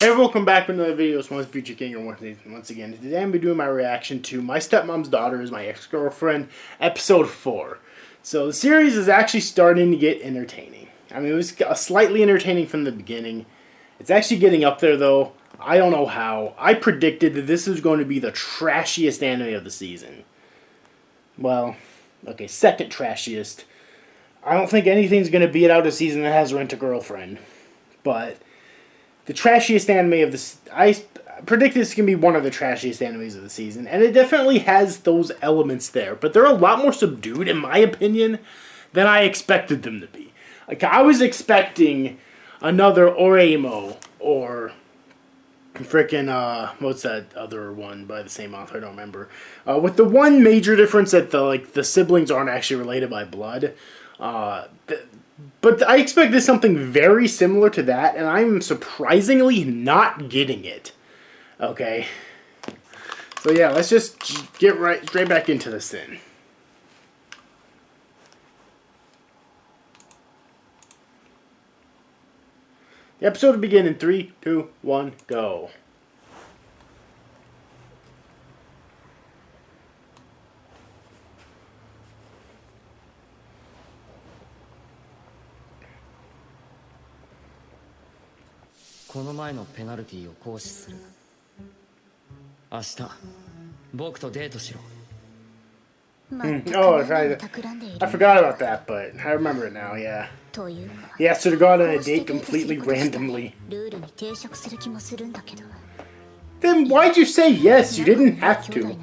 Hey, welcome back to another video. It's Once Future King, or once again. Today I'm going to be doing my reaction to My Stepmom's Daughter is My Ex-Girlfriend, Episode 4. So the series is actually starting to get entertaining. I mean, it was slightly entertaining from the beginning. It's actually getting up there, though. I don't know how. I predicted that this was going to be the trashiest anime of the season. Well, okay, second trashiest. I don't think anything's going to beat out a season that has Rent-A-Girlfriend. But the trashiest anime of this, I predict this can be one of the trashiest animes of the season, and it definitely has those elements there, but they're a lot more subdued, in my opinion, than I expected them to be. Like, I was expecting another Oreimo, or frickin', what's that other one by the same author, I don't remember, with the one major difference that the siblings aren't actually related by blood. But I expected something very similar to that, and I'm surprisingly not getting it. Okay. So yeah, let's just get straight back into this then. The episode will begin in 3, 2, 1, go. Oh, I forgot about that, but I remember it now, yeah. He asked her to go out on a date completely randomly. Then why'd you say yes? You didn't have to.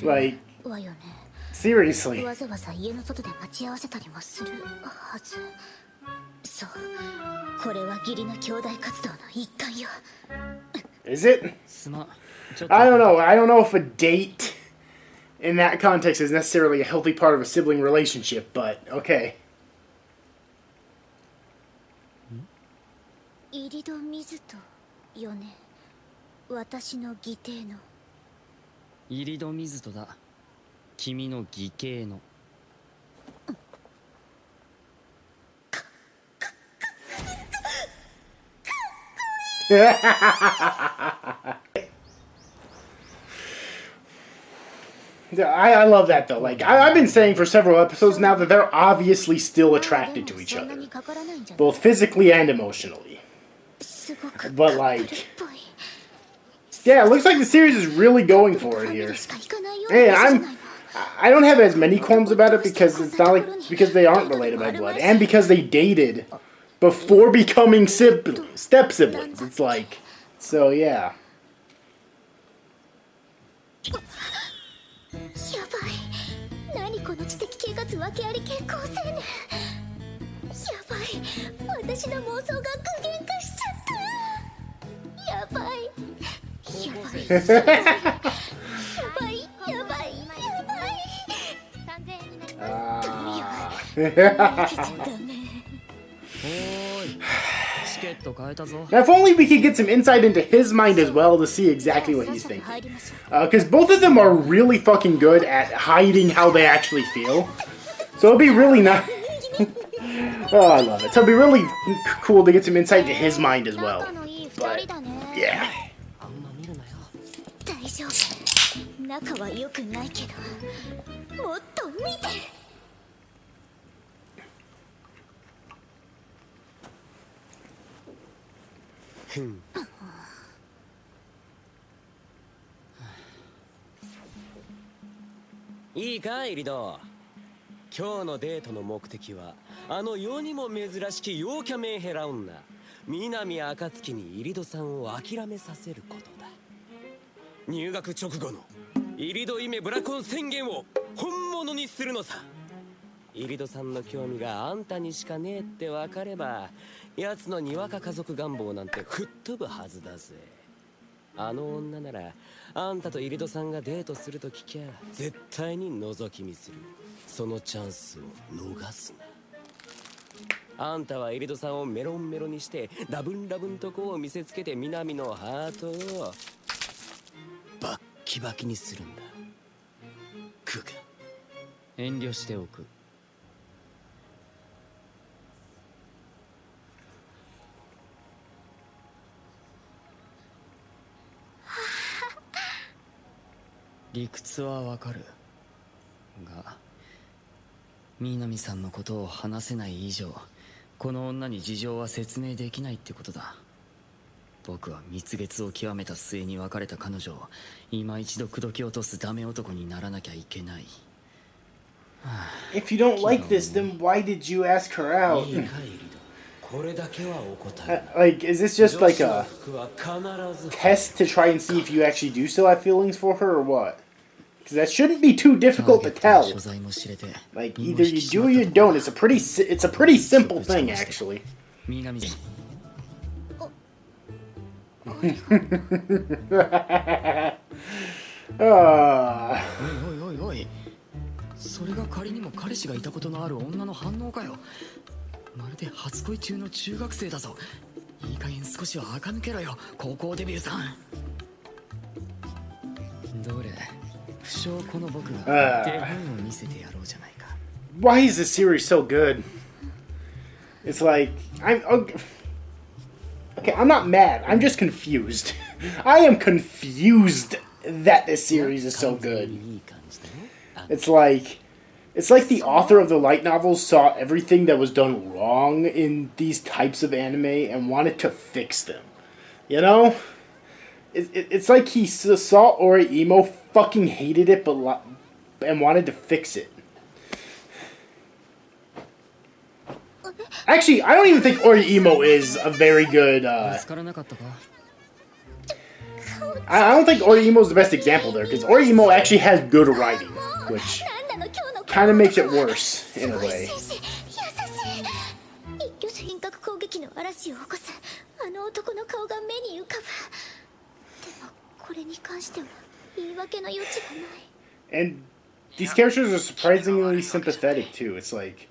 Like, seriously. Is it? I don't know. I don't know if a date in that context is necessarily a healthy part of a sibling relationship, but okay. Irido Mizuto, yone. Watashi no gitei no. Irido Mizuto da. Kimi no gikei no. I love that though. Like I've been saying for several episodes now that they're obviously still attracted to each other, both physically and emotionally. But like, yeah, it looks like the series is really going for it here. Hey, I don't have as many qualms about it because it's not like they aren't related by blood, and because they dated before becoming step siblings. It's like, so yeah. Now, if only we could get some insight into his mind as well to see exactly what he's thinking. Because both of them are really fucking good at hiding how they actually feel. So it'll be really nice. Oh, I love it. So it'll be really cool to get some insight into his mind as well. But, yeah.いいかイリド。今日のデートの目的はあの世にも珍しき陽キャメンヘラ女南暁にイリドさんを諦めさせることだ。入学直後のイリドイメブラコン宣言を本物にするのさ。イリドさんの興味があんたにしかねえってわかれば、奴のにわか家族願望なんて吹っ飛ぶはずだぜ。あの女ならあんたとイリドさんがデートすると聞きゃ絶対に覗き見する。そのチャンスを逃すな。あんたはイリドさんをメロンメロンにしてラブンラブンとこを見せつけて南のハートをバッキバキにするんだ。クガ。遠慮しておく。理屈はわかるが、南さんのことを話せない以上、この女に事情は説明できないってことだ。僕は蜜月を極めた末に別れた彼女を今一度口説き落とすダメ男にならなきゃいけない。If you don't like this, then why did you ask her out? これだけはお答え。 Like, is this just like a test to try and see if you actually do still have feelings for her or what? Because that shouldn't be too difficult to tell. Like, either you do or you don't. It's a pretty simple thing, actually. 南さん。おいおいおい、それが仮にも彼氏がいたことのある女の反応かよ。まるで初恋中の中学生だぞ。いい加減少しは垢抜けろよ、高校デビューさん。どれ、不詳この僕が手本を見せてやろうじゃないか。Why is this series so good? It's like okay, I'm not mad. I'm just confused. I am confused that this series is so good. It's like the author of the light novels saw everything that was done wrong in these types of anime and wanted to fix them. You know? It's like he saw Orihime, fucking hated it, and wanted to fix it. Actually, I don't even think Orihime is a very good, I don't think Orihime is the best example there, because Orihime actually has good writing, which kind of makes it worse, in a way. And these characters are surprisingly sympathetic, too. It's like...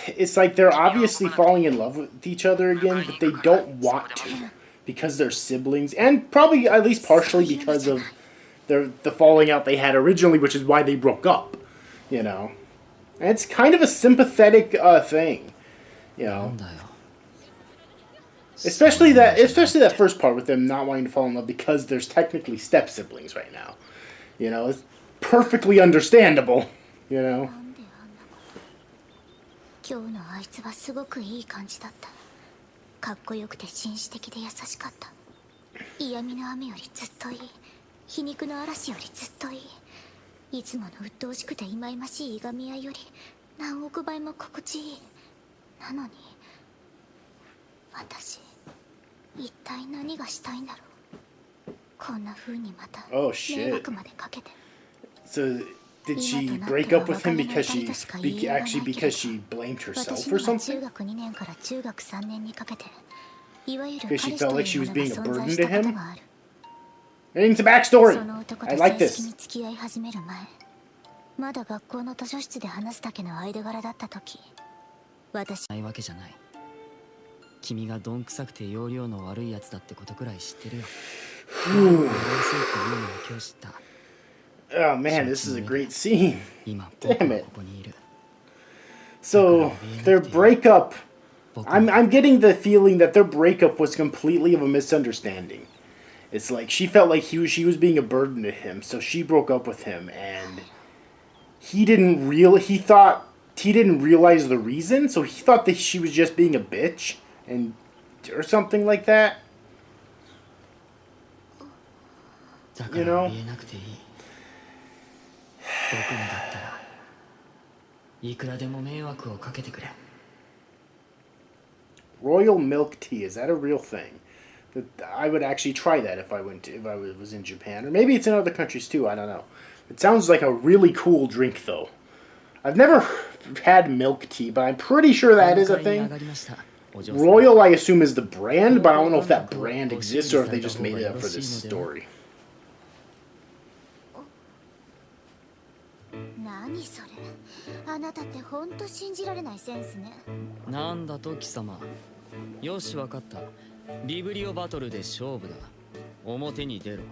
it's like they're obviously falling in love with each other again, but they don't want to because they're siblings, and probably at least partially because of the falling out they had originally, which is why they broke up. You know, and it's kind of a sympathetic thing. You know, especially that first part with them not wanting to fall in love because there's technically step siblings right now. You know, it's perfectly understandable. You know. 今日のあいつはすごくいい感じだった。かっこよくて紳士的で優しかった。嫌味の雨よりずっといい。皮肉の嵐よりずっといい。いつもの鬱陶しくて忌々しいいがみ合いより何億倍も心地いい。なのに私一体何がしたいんだろう。こんな風にまた迷惑までかけて。Did she break up with him because she blamed herself or something? Because she felt like she was being a burden to him? Getting some backstory! I like this. まだ学校の図書室で話すだけの間柄だった時、私ないわけじゃない。君がどんくさくて要領の悪いやつだってことくらい知ってるよ。今日知った。Oh man, this is a great scene. Damn it. So, their breakup... I'm getting the feeling that their breakup was completely of a misunderstanding. It's like, she felt like she was being a burden to him, so she broke up with him, and he didn't realize the reason, so he thought that she was just being a bitch, or something like that. You know? 僕にだったらいくらでも迷惑をかけてくれ。 Royal milk tea, is that a real thing? I would actually try that if I was in Japan, or maybe it's in other countries too. I don't know. It sounds like a really cool drink, though. I've never had milk tea, but I'm pretty sure that is a thing. Royal, I assume, is the brand, but I don't know if that brand exists or if they just made it up for this story. 何それ。あなたって本当信じられないセンスね。なんだと貴様。よしわかった。ビブリオバトルで勝負だ。表に出ろ。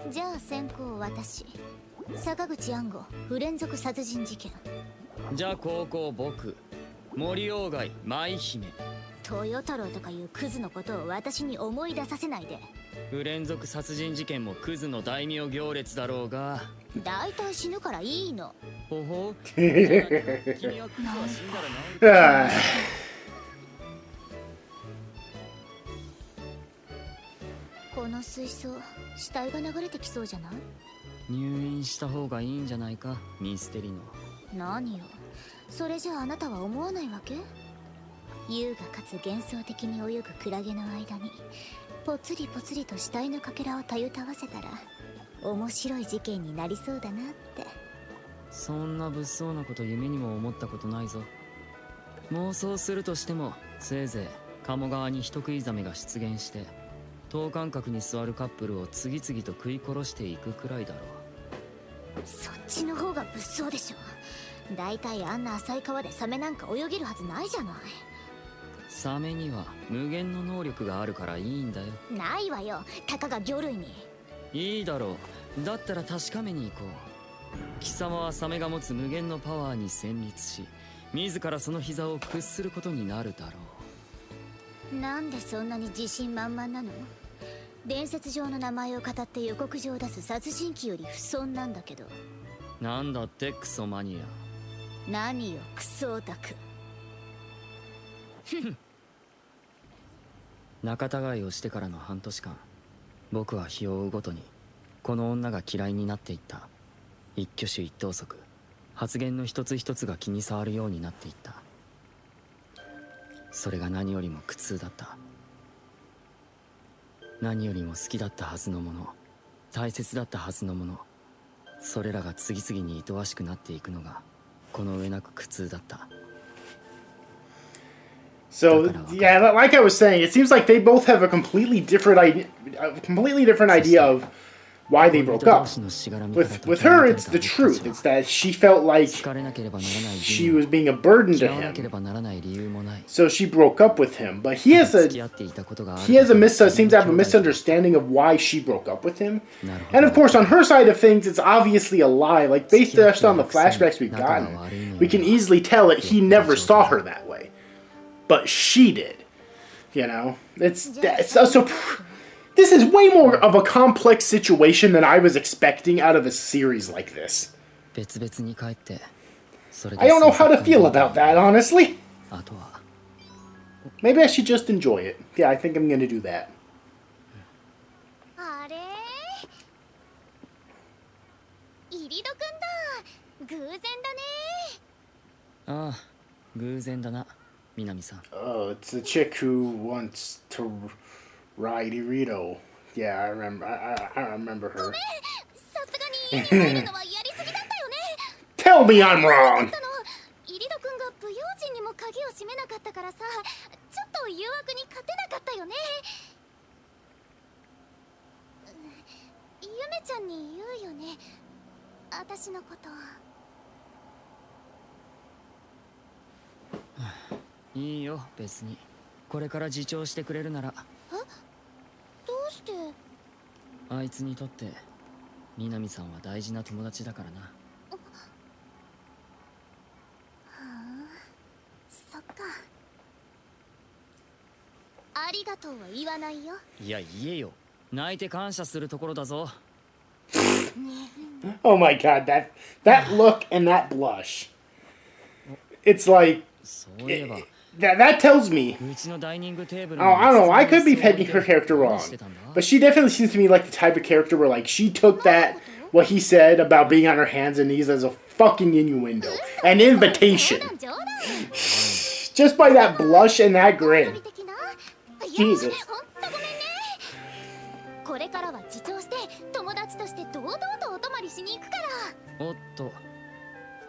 じゃあ先行私。坂口安吾不連続殺人事件。じゃあ後攻僕。森鴎外舞姫。豊太郎とかいうクズのことを私に思い出させないで。不連続殺人事件もクズの大名行列だろうが。だいたい死ぬからいいの。ほほ君はクズは死んだらな。Ah. この水槽、死体が流れてきそうじゃない？入院した方がいいんじゃないか、ミステリノ。何よ、それじゃあなたは思わないわけ？優雅かつ幻想的に泳ぐクラゲの間にぽつりぽつりと死体のかけらをたゆたわせたら面白い事件になりそうだなって。そんな物騒なこと夢にも思ったことないぞ。妄想するとしてもせいぜい鴨川に人食いザメが出現して等間隔に座るカップルを次々と食い殺していくくらいだろう。そっちの方が物騒でしょ。だいたいあんな浅い川でサメなんか泳げるはずないじゃない。サメには無限の能力があるからいいんだよ。ないわよ、たかが魚類に。いいだろう。だったら確かめに行こう。貴様はサメが持つ無限のパワーに戦慄し自らその膝を屈することになるだろう。なんでそんなに自信満々なの？伝説上の名前を語って予告状を出す殺人鬼より不遜なんだけど。なんだってクソマニア。何よクソオタク。仲違いをしてからの半年間、僕は日を追うごとにこの女が嫌いになっていった。一挙手一投足、発言の一つ一つが気に障るようになっていった。それが何よりも苦痛だった。何よりも好きだったはずのもの、大切だったはずのもの、それらが次々に愛おしくなっていくのがこの上なく苦痛だった。So yeah, like I was saying, it seems like they both have a completely different idea of why they broke up. With her, it's the truth. It's that she felt like she was being a burden to him, so she broke up with him. But he seems to have a misunderstanding of why she broke up with him. And of course, on her side of things, it's obviously a lie. Like based just on the flashbacks we've gotten, we can easily tell that he never saw her that way, but she did. You know, so. This is way more of a complex situation than I was expecting out of a series like this. I don't know how to feel about that, honestly. Maybe I should just enjoy it. Yeah, I think I'm gonna do that. あれ？イリドくんだ。偶然だね。ああ、偶然だな、南さん。Oh, it's the chick who wants to ride Irido. Yeah, I remember. I remember her. Tell me I'm wrong. イリドくんが不用心にも鍵を閉めなかったからさ、ちょっと誘惑に勝てなかったよね。ゆめちゃんに言うよね、私のこと。いいよ、別に。これから自重してくれるなら。どうして？あいつにとって南さんは大事な友達だからな。そっか。ありがとうは言わないよ。いや、言えよ。泣いて感謝するところだぞ。Oh my god, that look and that blush. It's like that tells me. Oh, I don't know. I could be pegging her character wrong, but she definitely seems to me like the type of character where like she took what he said about being on her hands and knees as a fucking innuendo, an invitation. Just by that blush and that grin. Jesus. これからは自重して友達として堂々とお泊まりしに行くから。おっと、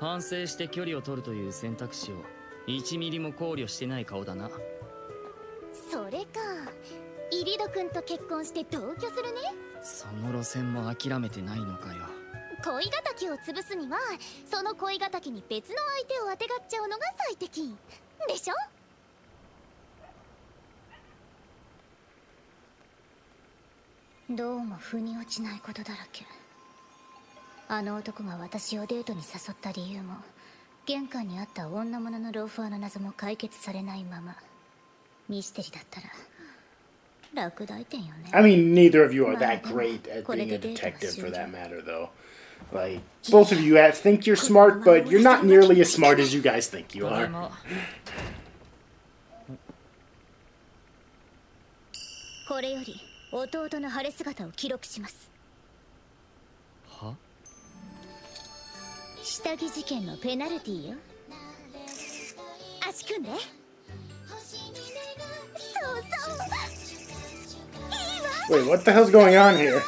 反省して距離を取るという選択肢を1ミリも考慮してない顔だな。それか、イリド君と結婚して同居するね。その路線も諦めてないのかよ。恋敵を潰すにはその恋敵に別の相手をあてがっちゃうのが最適でしょ。どうも腑に落ちないことだらけ。あの男が私をデートに誘った理由も、玄関にあった女物のローファーの謎も解決されないまま。ミステリだったら落第点よね。 I mean, neither of you are that great at being a detective for that matter, though. Like, both of you think you're smart, but you're not nearly as smart as you guys think you are. これより弟の晴れ姿を記録します。は？下着事件のペナルティーよ。足組んで。そうそう。 Wait, what the hell's going on here?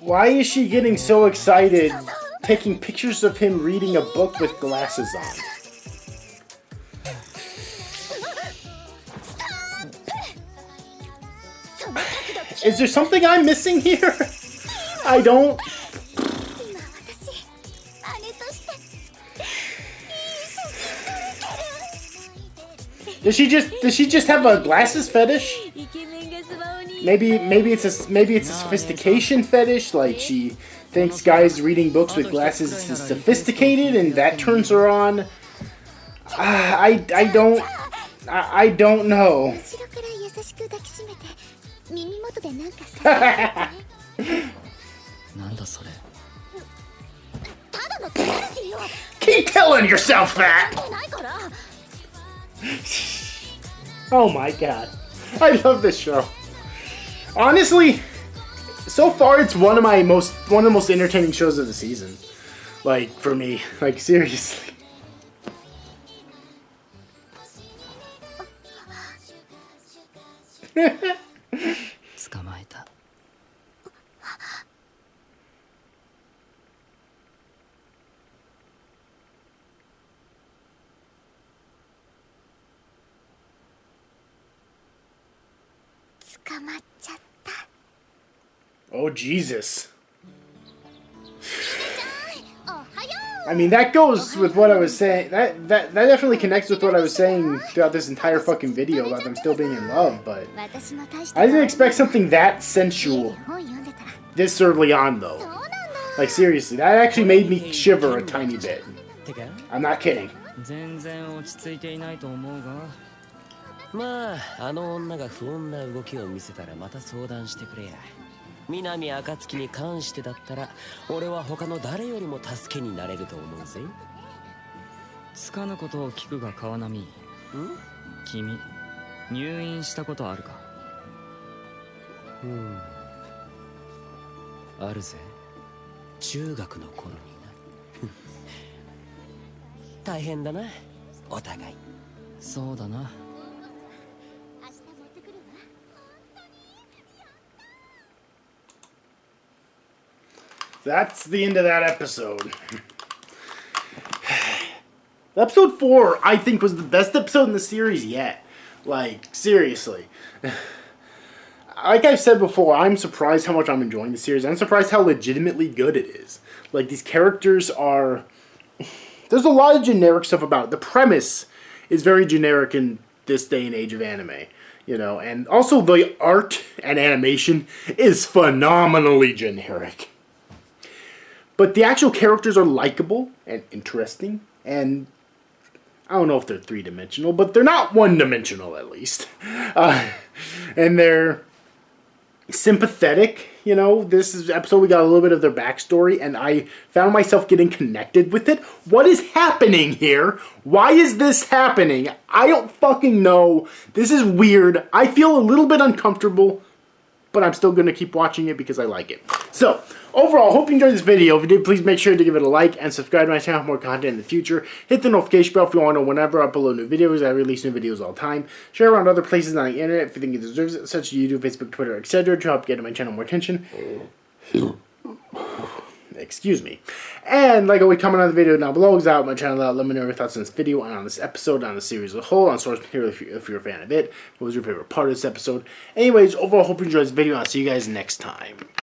Why is she getting so excited taking pictures of him reading a book with glasses on? Is there something I'm missing here? I don't... Does she just have a glasses fetish? Maybe it's a sophistication fetish, like she thinks guys reading books with glasses is sophisticated and that turns her on. I don't know. Keep telling yourself that. Oh my god. I love this show. Honestly, so far it's one of the most entertaining shows of the season. Like, for me. Like, seriously. Oh, Jesus. I mean, that goes with what I was saying. That definitely connects with what I was saying throughout this entire fucking video about them still being in love, but I didn't expect something that sensual this early on, though. Like, seriously, that actually made me shiver a tiny bit. I'm not kidding. まあ、あの女が不穏な動きを見せたらまた相談してくれや。南暁に関してだったら、俺は他の誰よりも助けになれると思うぜ。つかぬことを聞くが川波。君、入院したことあるか？あるぜ。中学の頃にな。大変だな、お互い。そうだな。 That's the end of that episode. Episode 4, I think, was the best episode in the series yet. Like, seriously. Like I've said before, I'm surprised how much I'm enjoying the series. I'm surprised how legitimately good it is. Like, these characters are... There's a lot of generic stuff about it. The premise is very generic in this day and age of anime. You know, and also the art and animation is phenomenally generic. But the actual characters are likable and interesting, and I don't know if they're three-dimensional, but they're not one-dimensional at least. And they're sympathetic, you know. This episode we got a little bit of their backstory, and I found myself getting connected with it. What is happening here? Why is this happening? I don't fucking know. This is weird. I feel a little bit uncomfortable, but I'm still going to keep watching it because I like it. So, overall, hope you enjoyed this video. If you did, please make sure to give it a like and subscribe to my channel for more content in the future. Hit the notification bell if you want to know whenever I upload new videos. I release new videos all the time. Share around other places on the internet if you think it deserves it, such as YouTube, Facebook, Twitter, etc. to help get my channel more attention. Excuse me. And like always, comment on the video down below, out my channel out. Let me know your thoughts on this video and on this episode, on the series as a whole, on source material if you're a fan of it. What was your favorite part of this episode? Anyways, overall, hope you enjoyed this video, and I'll see you guys next time.